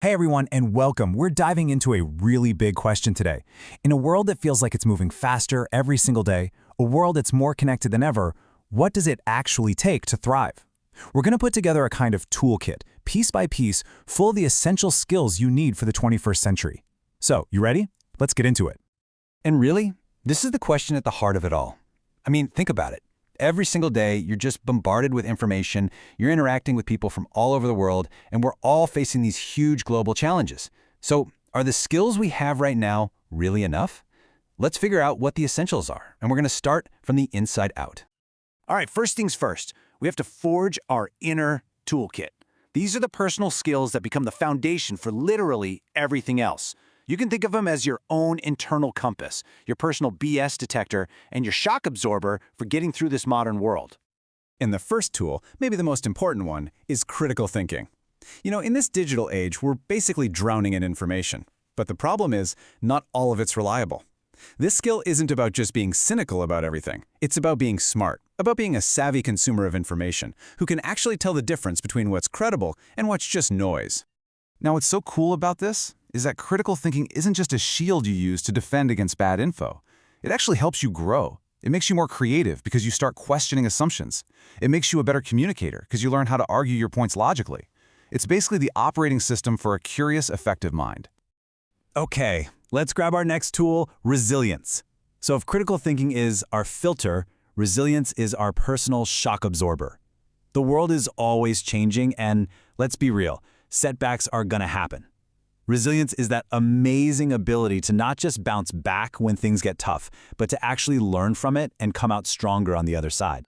Hey everyone, and welcome. We're diving into a really big question today. In a world that feels like it's moving faster every single day, a world that's more connected than ever, what does it actually take to thrive? We're going to put together a kind of toolkit, piece by piece, full of the essential skills you need for the 21st century. So, you ready? Let's get into it. And really, this is the question at the heart of it all. I mean, think about it. Every single day, you're just bombarded with information, you're interacting with people from all over the world, and we're all facing these huge global challenges. So, are the skills we have right now really enough? Let's figure out what the essentials are, and we're going to start from the inside out. All right, first things first, we have to forge our inner toolkit. These are the personal skills that become the foundation for literally everything else. You can think of them as your own internal compass, your personal BS detector, and your shock absorber for getting through this modern world. And the first tool, maybe the most important one, is critical thinking. In this digital age, we're basically drowning in information. But the problem is, not all of it's reliable. This skill isn't about just being cynical about everything. It's about being smart, about being a savvy consumer of information, who can actually tell the difference between what's credible and what's just noise. Now, what's so cool about this is that critical thinking isn't just a shield you use to defend against bad info. It actually helps you grow. It makes you more creative because you start questioning assumptions. It makes you a better communicator because you learn how to argue your points logically. It's basically the operating system for a curious, effective mind. Okay, let's grab our next tool, resilience. So if critical thinking is our filter, resilience is our personal shock absorber. The world is always changing, and let's be real, setbacks are gonna happen. Resilience is that amazing ability to not just bounce back when things get tough, but to actually learn from it and come out stronger on the other side.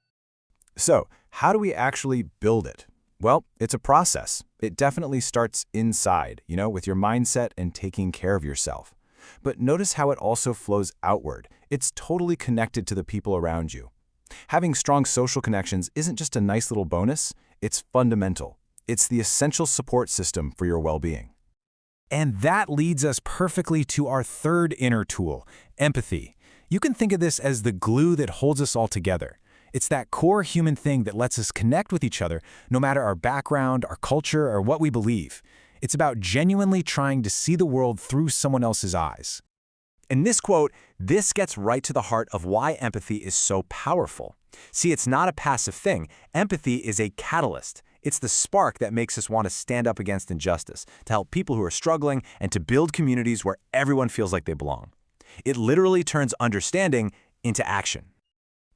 So, how do we actually build it? Well, it's a process. It definitely starts inside, with your mindset and taking care of yourself. But notice how it also flows outward. It's totally connected to the people around you. Having strong social connections isn't just a nice little bonus, it's fundamental. It's the essential support system for your well-being. And that leads us perfectly to our third inner tool, empathy. You can think of this as the glue that holds us all together. It's that core human thing that lets us connect with each other, no matter our background, our culture, or what we believe. It's about genuinely trying to see the world through someone else's eyes. In this quote, this gets right to the heart of why empathy is so powerful. See, it's not a passive thing. Empathy is a catalyst. It's the spark that makes us want to stand up against injustice, to help people who are struggling, and to build communities where everyone feels like they belong. It literally turns understanding into action.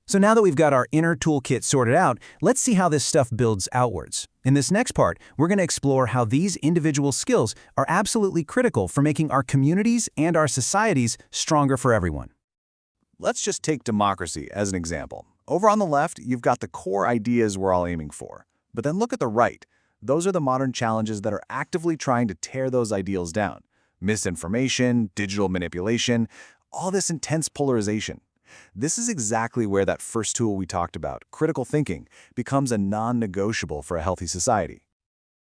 So now that we've got our inner toolkit sorted out, let's see how this stuff builds outwards. In this next part, we're going to explore how these individual skills are absolutely critical for making our communities and our societies stronger for everyone. Let's just take democracy as an example. Over on the left, you've got the core ideas we're all aiming for. But then look at the right. Those are the modern challenges that are actively trying to tear those ideals down. Misinformation, digital manipulation, all this intense polarization. This is exactly where that first tool we talked about, critical thinking, becomes a non-negotiable for a healthy society.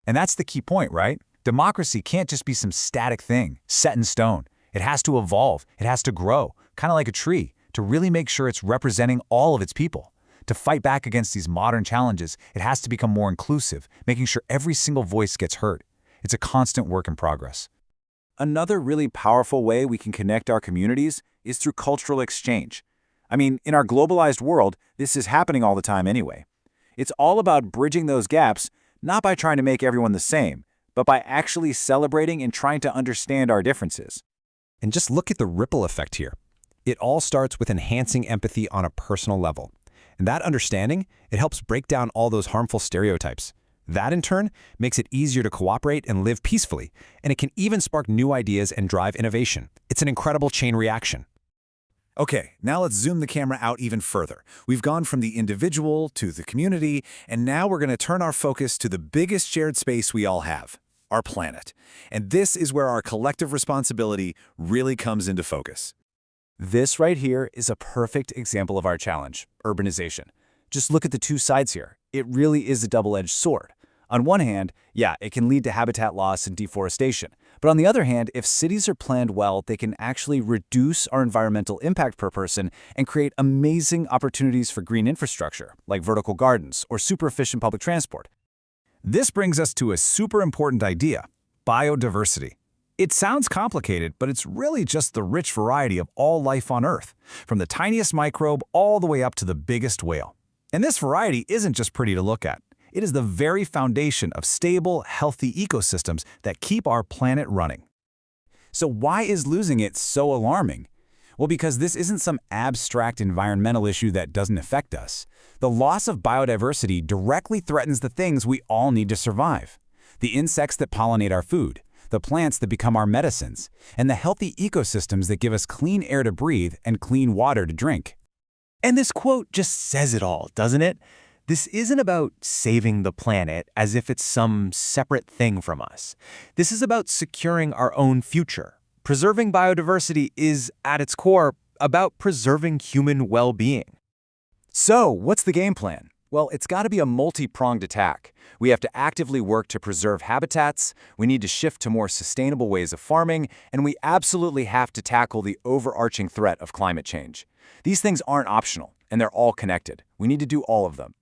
And that's the key point, right? Democracy can't just be some static thing, set in stone. It has to evolve. It has to grow, kind of like a tree, to really make sure it's representing all of its people. To fight back against these modern challenges, it has to become more inclusive, making sure every single voice gets heard. It's a constant work in progress. Another really powerful way we can connect our communities is through cultural exchange. I mean, in our globalized world, this is happening all the time anyway. It's all about bridging those gaps, not by trying to make everyone the same, but by actually celebrating and trying to understand our differences. And just look at the ripple effect here. It all starts with enhancing empathy on a personal level. And that understanding, it helps break down all those harmful stereotypes. That, in turn, makes it easier to cooperate and live peacefully, and it can even spark new ideas and drive innovation. It's an incredible chain reaction. Okay, now let's zoom the camera out even further. We've gone from the individual to the community, and now we're going to turn our focus to the biggest shared space we all have, our planet. And this is where our collective responsibility really comes into focus. This right here is a perfect example of our challenge, urbanization. Just look at the two sides here. It really is a double-edged sword. On one hand, yeah, it can lead to habitat loss and deforestation. But on the other hand, if cities are planned well, they can actually reduce our environmental impact per person and create amazing opportunities for green infrastructure, like vertical gardens or super efficient public transport. This brings us to a super important idea. biodiversity. It sounds complicated, but it's really just the rich variety of all life on Earth, from the tiniest microbe all the way up to the biggest whale. And this variety isn't just pretty to look at. It is the very foundation of stable, healthy ecosystems that keep our planet running. So why is losing it so alarming? Well, because this isn't some abstract environmental issue that doesn't affect us. The loss of biodiversity directly threatens the things we all need to survive. The insects that pollinate our food, the plants that become our medicines, and the healthy ecosystems that give us clean air to breathe and clean water to drink. And this quote just says it all, doesn't it? This isn't about saving the planet as if it's some separate thing from us. This is about securing our own future. Preserving biodiversity is, at its core, about preserving human well-being. So, what's the game plan? Well, it's got to be a multi-pronged attack. We have to actively work to preserve habitats, we need to shift to more sustainable ways of farming, and we absolutely have to tackle the overarching threat of climate change. These things aren't optional, and they're all connected. We need to do all of them.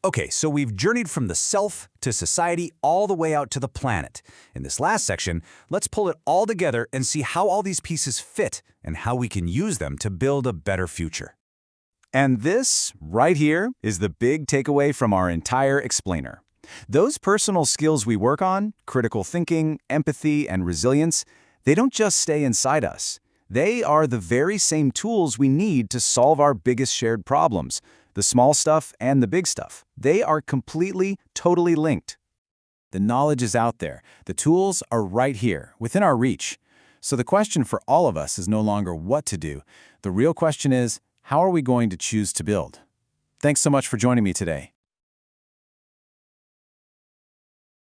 Okay, so we've journeyed from the self to society all the way out to the planet. In this last section, let's pull it all together and see how all these pieces fit and how we can use them to build a better future. And this, right here, is the big takeaway from our entire explainer. Those personal skills we work on, critical thinking, empathy, and resilience, they don't just stay inside us. They are the very same tools we need to solve our biggest shared problems. The small stuff and the big stuff. They are completely, totally linked. The knowledge is out there. The tools are right here, within our reach. So the question for all of us is no longer what to do. The real question is, how are we going to choose to build? Thanks so much for joining me today.